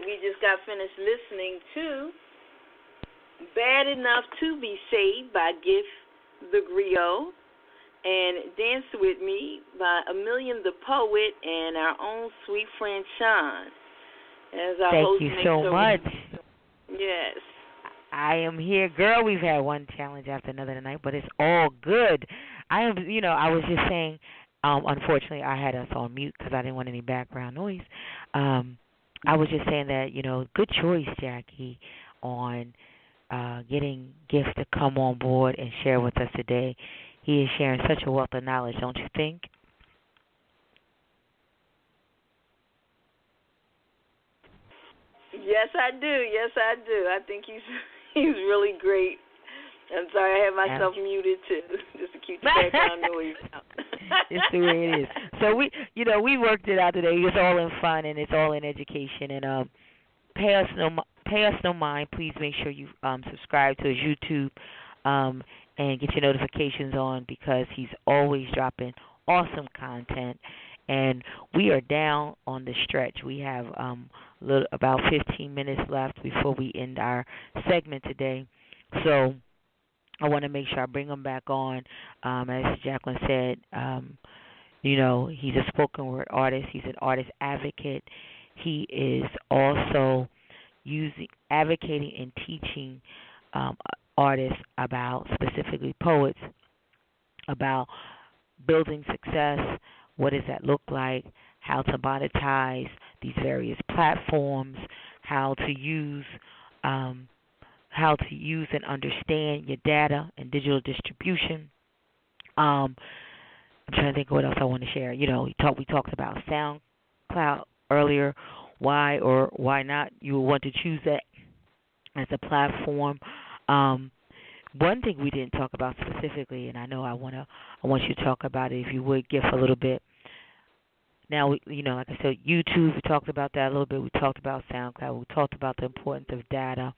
We just got finished listening to Bad Enough to Be Saved by Gif the Griot and Dance With Me by Amelia the Poet and our own Suite Franchon. Thank you so much. Yes. I am here. Girl, we've had one challenge after another tonight, but it's all good. I was just saying, unfortunately, I had us on mute because I didn't want any background noise. I was just saying that, good choice, Jackie, on getting Gif to come on board and share with us today. He is sharing such a wealth of knowledge, don't you think? Yes, I do. I think he's really great I'm sorry, I had myself muted too, just to keep the background noise out. It's the way it is. So we worked it out today. It's all in fun and it's all in education. And pay us no mind. Please make sure you subscribe to his YouTube and get your notifications on, because he's always dropping awesome content. And we are down on the stretch. We have about 15 minutes left before we end our segment today. So I want to make sure I bring him back on. As Jacqueline said, he's a spoken word artist. He's an artist advocate. He is also advocating and teaching artists about, specifically poets, about building success. What does that look like? How to monetize these various platforms? How to use and understand your data and digital distribution. I'm trying to think of what else I want to share. We talked about SoundCloud earlier. Why or why not you would want to choose that as a platform. One thing we didn't talk about specifically, and I know I want you to talk about it, if you would, Gif, a little bit. Now, like I said, YouTube, we talked about that a little bit. We talked about SoundCloud. We talked about the importance of data.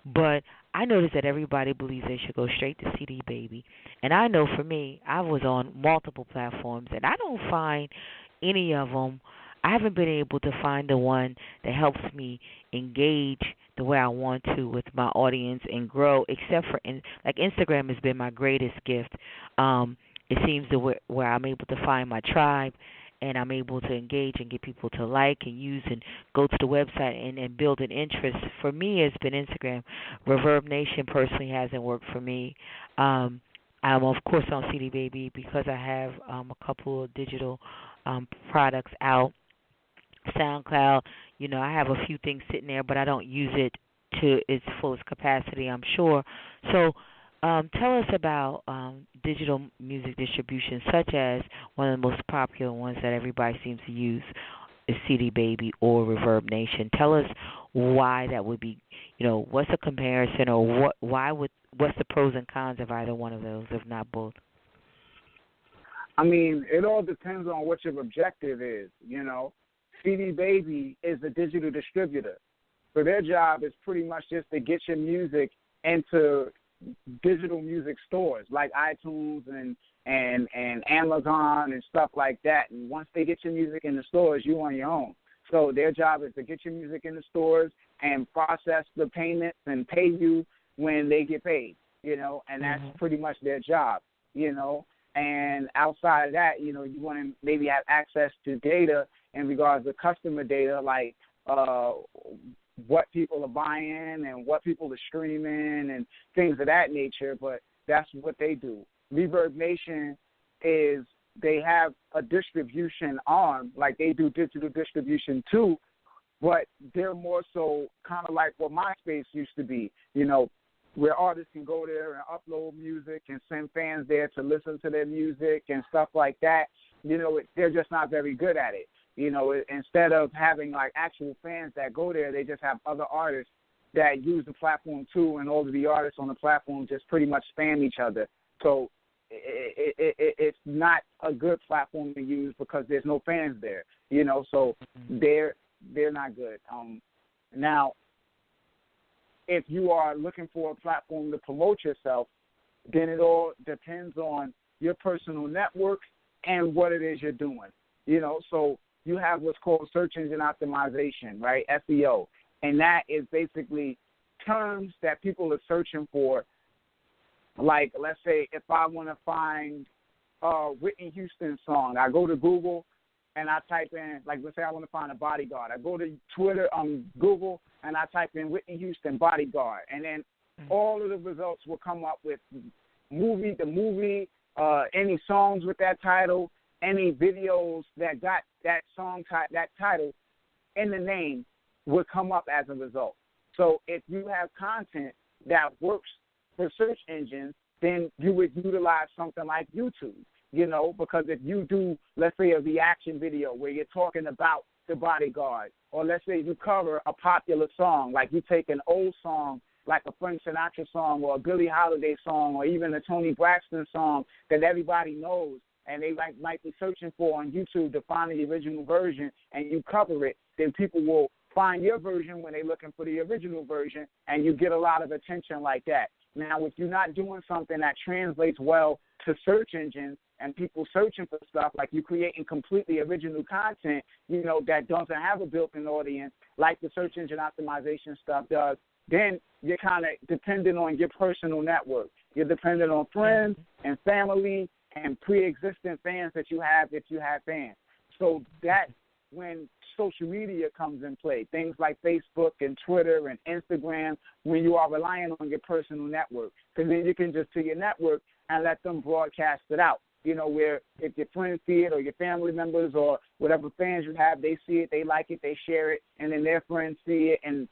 But I noticed that everybody believes they should go straight to CD Baby. And I know for me, I was on multiple platforms, and I don't find any of them. I haven't been able to find the one that helps me engage the way I want to with my audience and grow, except for Instagram has been my greatest gift. It seems where I'm able to find my tribe, and I'm able to engage and get people to like and use and go to the website and build an interest. For me, it's been Instagram. Reverb Nation personally hasn't worked for me. I'm, of course, on CD Baby because I have a couple of digital products out. SoundCloud, I have a few things sitting there, but I don't use it to its fullest capacity, I'm sure. So tell us about digital music distribution, such as one of the most popular ones that everybody seems to use is CD Baby or Reverb Nation. Tell us why that would be, what's the comparison, or what's the pros and cons of either one of those, if not both? I mean, it all depends on what your objective is, CD Baby is a digital distributor. So their job is pretty much just to get your music into digital music stores like iTunes and Amazon and stuff like that. And once they get your music in the stores, you're on your own. So their job is to get your music in the stores and process the payments and pay you when they get paid, and that's pretty much their job, And outside of that, you want to maybe have access to data in regards to customer data, like what people are buying and what people are streaming and things of that nature, but that's what they do. Reverb Nation they have a distribution arm, like they do digital distribution too, but they're more so kind of like what MySpace used to be, where artists can go there and upload music and send fans there to listen to their music and stuff like that. They're just not very good at it. Instead of having like actual fans that go there, they just have other artists that use the platform too, and all of the artists on the platform just pretty much spam each other. So it's not a good platform to use because there's no fans there, so they're not good. Now, if you are looking for a platform to promote yourself, then it all depends on your personal network and what it is you're doing. So you have what's called search engine optimization, right? SEO. And that is basically terms that people are searching for. Like, let's say if I want to find a Whitney Houston song, I go to Google and I type in, like, let's say I want to find a bodyguard. I go to Google, and I type in Whitney Houston bodyguard. And then all of the results will come up with the movie, any songs with that title, any videos that got that that title in the name would come up as a result. So if you have content that works for search engines, then you would utilize something like YouTube, because if you do, let's say, a reaction video where you're talking about the bodyguard, or let's say you cover a popular song, like you take an old song like a Frank Sinatra song or a Billie Holiday song or even a Toni Braxton song that everybody knows, and they might be searching for on YouTube to find the original version, and you cover it, then people will find your version when they're looking for the original version, and you get a lot of attention like that. Now, if you're not doing something that translates well to search engines and people searching for stuff, like you creating completely original content, that doesn't have a built-in audience, like the search engine optimization stuff does, then you're kind of dependent on your personal network. You're dependent on friends and family and pre-existing fans that you have if you have fans. So that's when social media comes in play, things like Facebook and Twitter and Instagram, when you are relying on your personal network, because then you can just to your network and let them broadcast it out. Where if your friends see it or your family members or whatever fans you have, they see it, they like it, they share it, and then their friends see it, and,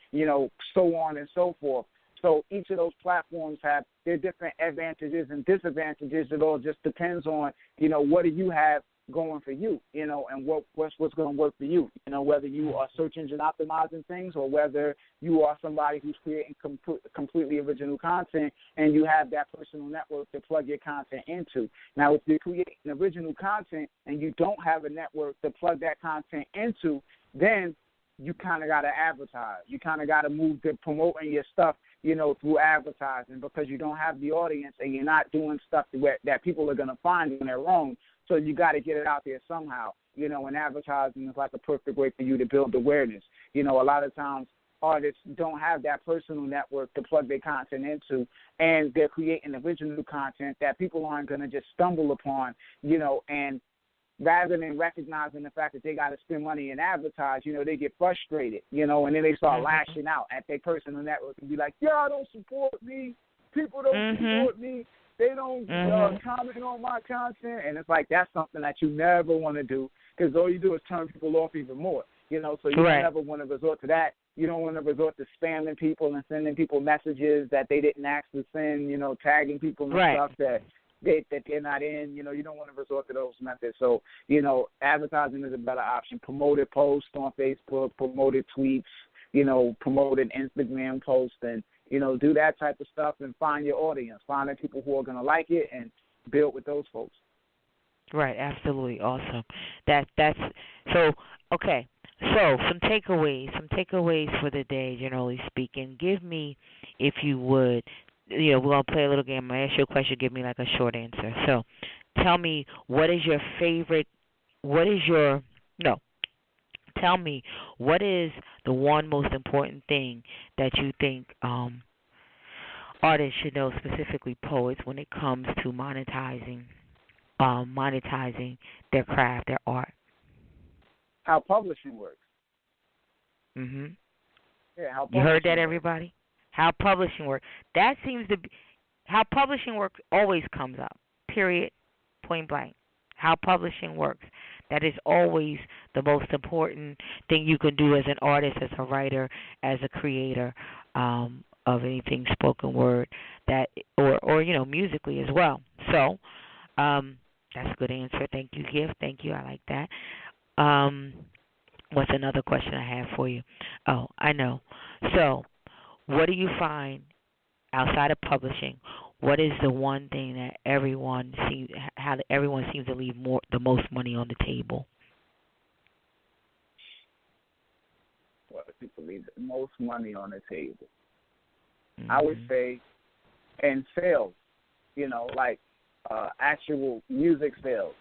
so on and so forth. So each of those platforms have their different advantages and disadvantages. It all just depends on, what do you have going for you, and what's going to work for you, whether you are search engine optimizing things or whether you are somebody who's creating completely original content and you have that personal network to plug your content into. Now, if you're creating original content and you don't have a network to plug that content into, then you kind of got to advertise. You kind of got to move to promoting your stuff, through advertising, because you don't have the audience and you're not doing stuff that people are going to find on their own. So you got to get it out there somehow, and advertising is like a perfect way for you to build awareness. A lot of times artists don't have that personal network to plug their content into, and they're creating original content that people aren't going to just stumble upon, and rather than recognizing the fact that they got to spend money and advertise, they get frustrated, and then they start lashing out at their personal network and be like, y'all don't support me, people don't support me. They don't comment on my content, and it's like that's something that you never want to do, because all you do is turn people off even more, So you never want to resort to that. You don't want to resort to spamming people and sending people messages that they didn't ask to send, tagging people and stuff that they're not in. You don't want to resort to those methods. So, advertising is a better option. Promoted posts on Facebook, promoted tweets, promoted Instagram posts, and do that type of stuff and find your audience. Find the people who are going to like it and build with those folks. Right, absolutely. Awesome. That's so okay. So some takeaways for the day, generally speaking. Give me, if you would, we're going to play a little game. I'm going to ask you a question. Give me like a short answer. So tell me, tell me, what is the one most important thing that you think artists should know, specifically poets, when it comes to monetizing their craft, their art? How publishing works. Mhm. Yeah, how you heard that, everybody? How publishing works. That seems to be how publishing works. Always comes up. Period. Point blank. How publishing works. That is always the most important thing you can do as an artist, as a writer, as a creator of anything spoken word, that or musically as well. So that's a good answer. Thank you, Gif. Thank you. I like that. What's another question I have for you? Oh, I know. So, what do you find outside of publishing? What is the one thing that everyone seems to leave the most money on the table? What do people leave the most money on the table? I would say in sales, like actual music sales.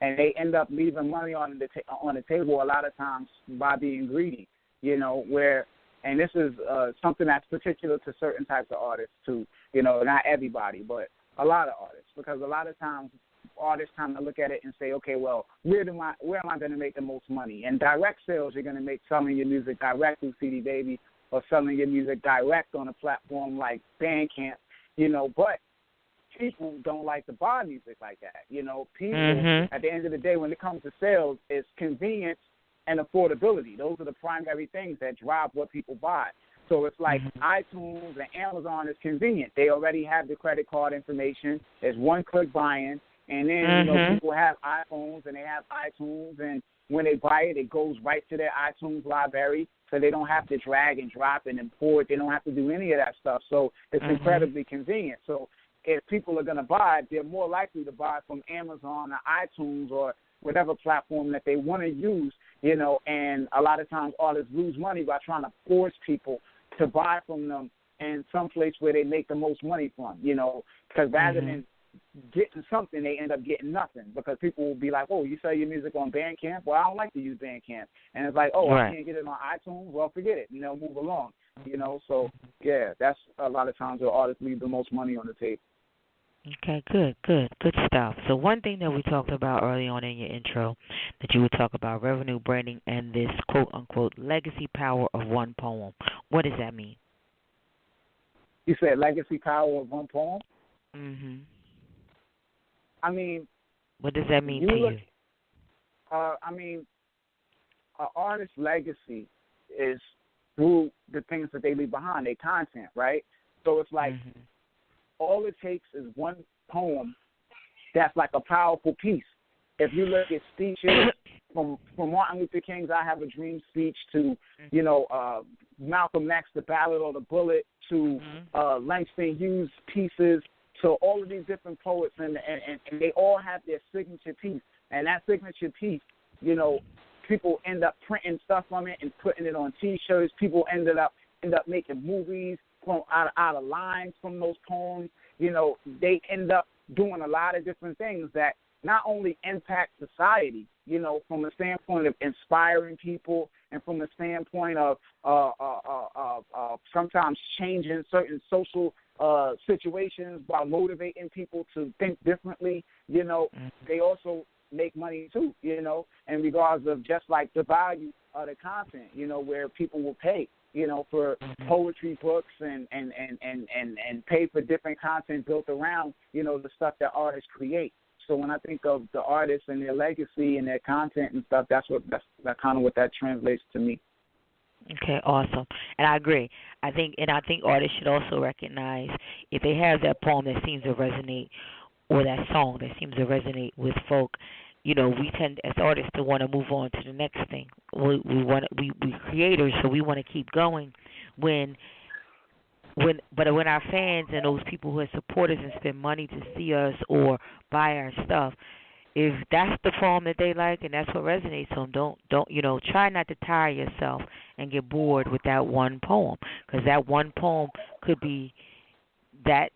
And they end up leaving money on the table a lot of times by being greedy, and this is something that's particular to certain types of artists too, not everybody, but a lot of artists, because a lot of times artists kind of look at it and say, okay, well, where am I going to make the most money? And direct sales, you're going to make selling your music direct through CD Baby or selling your music direct on a platform like Bandcamp, but people don't like to buy music like that. People, at the end of the day, when it comes to sales, it's convenience and affordability. Those are the primary things that drive what people buy. So it's like iTunes and Amazon is convenient. They already have the credit card information. There's one-click buying. And then, people have iPhones and they have iTunes, and, when they buy it, it goes right to their iTunes library, so they don't have to drag and drop and import. They don't have to do any of that stuff. So it's incredibly convenient. So if people are going to buy it, they're more likely to buy it from Amazon or iTunes or whatever platform that they want to use, you know, and a lot of times artists lose money by trying to force people to buy from them in some place where they make the most money from, you know, because rather than getting something, they end up getting nothing, because people will be like, oh, you sell your music on Bandcamp? Well, I don't like to use Bandcamp. And it's like, oh, I can't get it on iTunes? Well, forget it, you know, move along, you know. So, yeah, that's a lot of times where artists leave the most money on the table. Okay, good stuff. So one thing that we talked about early on in your intro, that you would talk about revenue, branding, and this quote-unquote legacy power of one poem. What does that mean? You said legacy power of one poem? Mm-hmm. I mean, what does that mean to you? I mean, an artist's legacy is through the things that they leave behind, their content, right? So it's like all it takes is one poem that's like a powerful piece. If you look at speeches from Martin Luther King's "I Have a Dream" speech to, you know, Malcolm X, "The Ballad or the Bullet," to Langston Hughes' pieces, to all of these different poets, and they all have their signature piece. And that signature piece, you know, people end up printing stuff from it and putting it on T-shirts. People end up making movies from out of lines from those poems. You know, they end up doing a lot of different things that not only impact society, you know, from a standpoint of inspiring people and from a standpoint of sometimes changing certain social situations by motivating people to think differently, you know, they also make money too, you know, in regards of just like the value of the content, you know, where people will pay, you know, for poetry books and pay for different content built around, you know, the stuff that artists create. So when I think of the artists and their legacy and their content and stuff, that's kind of what that translates to me. Okay, awesome. And I agree. I think artists should also recognize if they have that poem that seems to resonate, or that song that seems to resonate with folk, you know, we tend as artists to want to move on to the next thing. We creators, so we want to keep going. When our fans and those people who support us and spend money to see us or buy our stuff, if that's the poem that they like and that's what resonates to them, don't you know, try not to tire yourself and get bored with that one poem, because that one poem could be that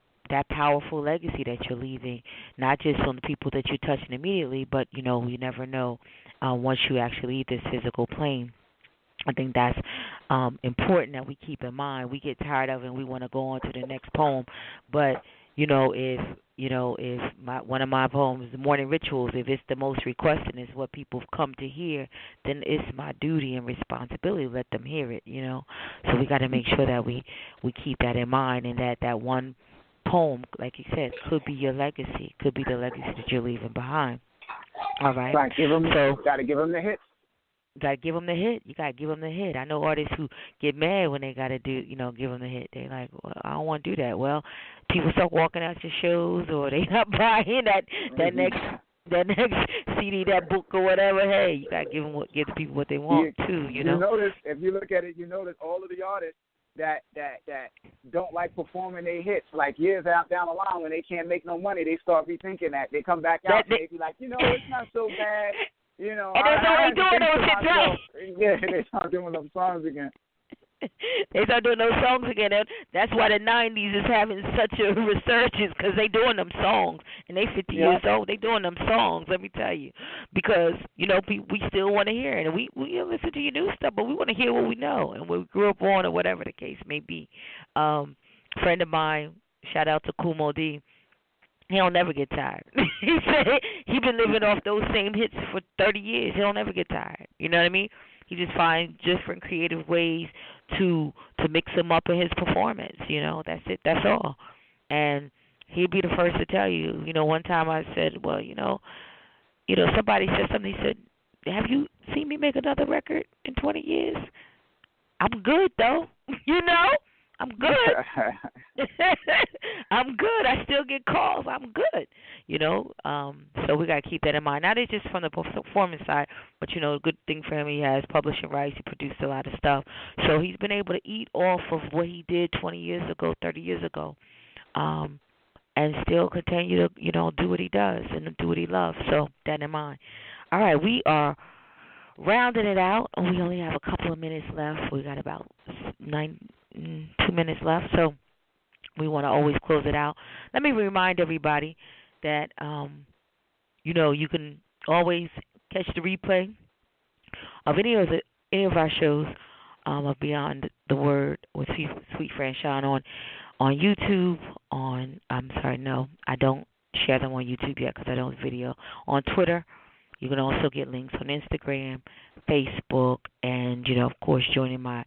powerful legacy that you're leaving, not just on the people that you're touching immediately, but, you know, you never know once you actually leave this physical plane. I think that's important that we keep in mind. We get tired of it and we want to go on to the next poem, but if one of my poems, The Morning Rituals, if it's the most requested and it's what people have come to hear, then it's my duty and responsibility to let them hear it, you know. So we got to make sure that we keep that in mind, and that one poem, like you said, could be your legacy, could be the legacy that you're leaving behind. All right. Got to give them the hits. Got to give them the hit. You got to give them the hit. I know artists who get mad when they got to give them the hit. They like, well, I don't want to do that. Well, people start walking out your shows, or they not buying that next CD, that book, or whatever. Hey, you got to give the people what they want too. You know. You notice, if you look at it, you notice all of the artists that don't like performing their hits, like years out down the line when they can't make no money, they start rethinking that. They come back out and they be like, it's not so bad. You know, and that's all they doing those shit. Yeah, they start doing those songs again. They start doing those songs again. That's why the 90s is having such a resurgence, because they doing them songs, and they 50 years old. They doing them songs. Let me tell you, because we still want to hear it, and we listen to your new stuff, but we want to hear what we know and what we grew up on, or whatever the case may be. Friend of mine, shout out to Kumo D. He don't never get tired. He said he been living off those same hits for 30 years. He don't ever get tired. You know what I mean? He just finds different creative ways to mix them up in his performance. You know, that's it. That's all. And he'd be the first to tell you. You know, one time I said, well, somebody said something. He said, have you seen me make another record in 20 years? I'm good though. I'm good. I'm good. I still get calls. I'm good. So we got to keep that in mind. Not just from the performance side, but, a good thing for him, he has publishing rights. He produced a lot of stuff. So he's been able to eat off of what he did 20 years ago, 30 years ago, and still continue to, do what he does and do what he loves. So that in mind. All right, we are rounding it out. We only have a couple of minutes left. We got about 2 minutes left, so we want to always close it out. Let me remind everybody that, you can always catch the replay of any of our shows of Beyond the Word with Suite Franchon on YouTube. I don't share them on YouTube yet because I don't video. On Twitter. You can also get links on Instagram, Facebook, and, of course, going to my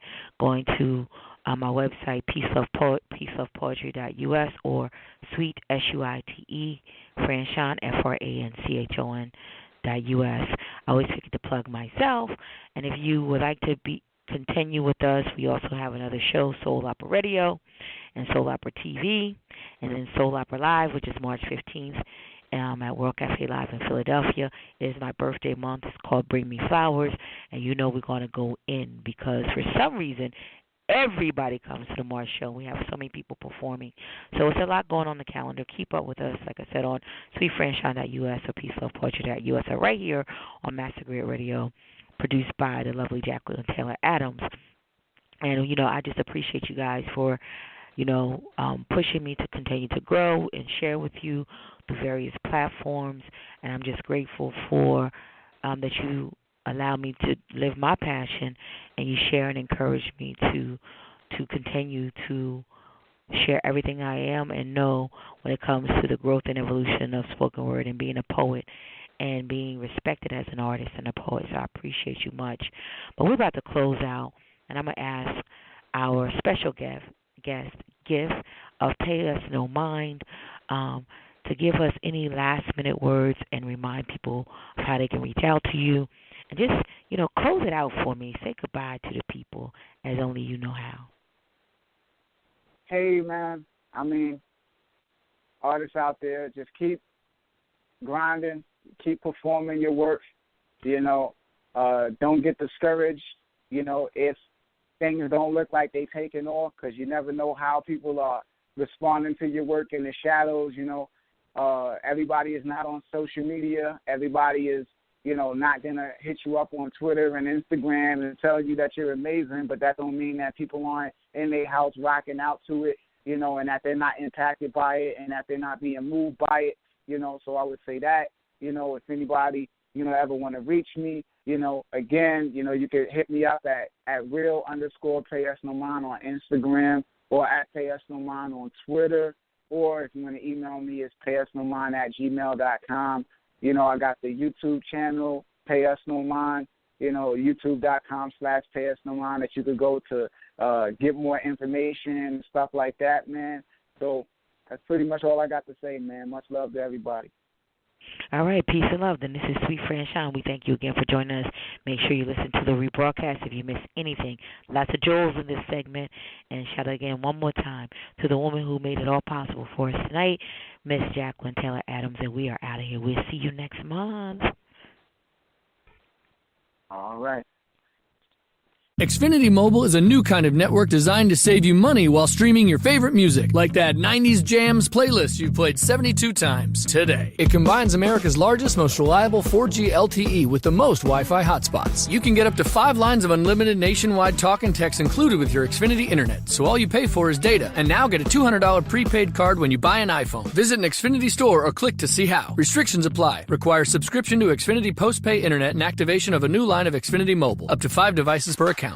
website, peacelovepoetry.us or Suite, SUITE, Franchon, FRANCHON.us. I always forget to plug myself, and if you would like to continue with us, we also have another show, Soul Opera Radio and Soul Opera TV, and then Soul Opera Live, which is March 15th. At World Cafe Live in Philadelphia. It is my birthday month. It's called Bring Me Flowers, and we're going to go in because for some reason everybody comes to the March show. We have so many people performing. So it's a lot going on the calendar. Keep up with us, like I said, on sweetfranchon.us or peacelovepoetry.us or right here on Master Griot Radio, produced by the lovely Jacqueline Taylor Adams. And, I just appreciate you guys for, pushing me to continue to grow and share with you the various platforms, and I'm just grateful for that you allow me to live my passion, and you share and encourage me to continue to share everything I am and know when it comes to the growth and evolution of spoken word and being a poet and being respected as an artist and a poet. So I appreciate you much. But we're about to close out, and I'm going to ask our special guest, Gif of Pay Us No Mind, to give us any last-minute words and remind people of how they can reach out to you. And just, close it out for me. Say goodbye to the people as only you know how. Hey, man. Artists out there, just keep grinding, keep performing your work. Don't get discouraged, if things don't look like they taking off, because you never know how people are responding to your work in the shadows, Everybody is not on social media. Everybody is, not going to hit you up on Twitter and Instagram and tell you that you're amazing, but that don't mean that people aren't in their house rocking out to it, and that they're not impacted by it and that they're not being moved by it, So I would say that, if anybody, ever want to reach me, again, you can hit me up at real_PayUsNoMind on Instagram or at PayUsNoMind on Twitter. Or if you want to email me, it's payusnomind@gmail.com. I got the YouTube channel, Pay Us No Mind, youtube.com/payusnomind that you could go to get more information and stuff like that, man. So that's pretty much all I got to say, man. Much love to everybody. All right, peace and love. Then this is Suite Franchon. We thank you again for joining us. Make sure you listen to the rebroadcast if you miss anything. Lots of jewels in this segment. And shout out again one more time to the woman who made it all possible for us tonight, Miss Jacqueline Taylor Adams. And we are out of here. We'll see you next month. All right. Xfinity Mobile is a new kind of network designed to save you money while streaming your favorite music, like that 90s Jams playlist you've played 72 times today. It combines America's largest, most reliable 4G LTE with the most Wi-Fi hotspots. You can get up to 5 lines of unlimited nationwide talk and text included with your Xfinity Internet, so all you pay for is data. And now get a $200 prepaid card when you buy an iPhone. Visit an Xfinity store or click to see how. Restrictions apply. Requires subscription to Xfinity Postpay Internet and activation of a new line of Xfinity Mobile. Up to 5 devices per account.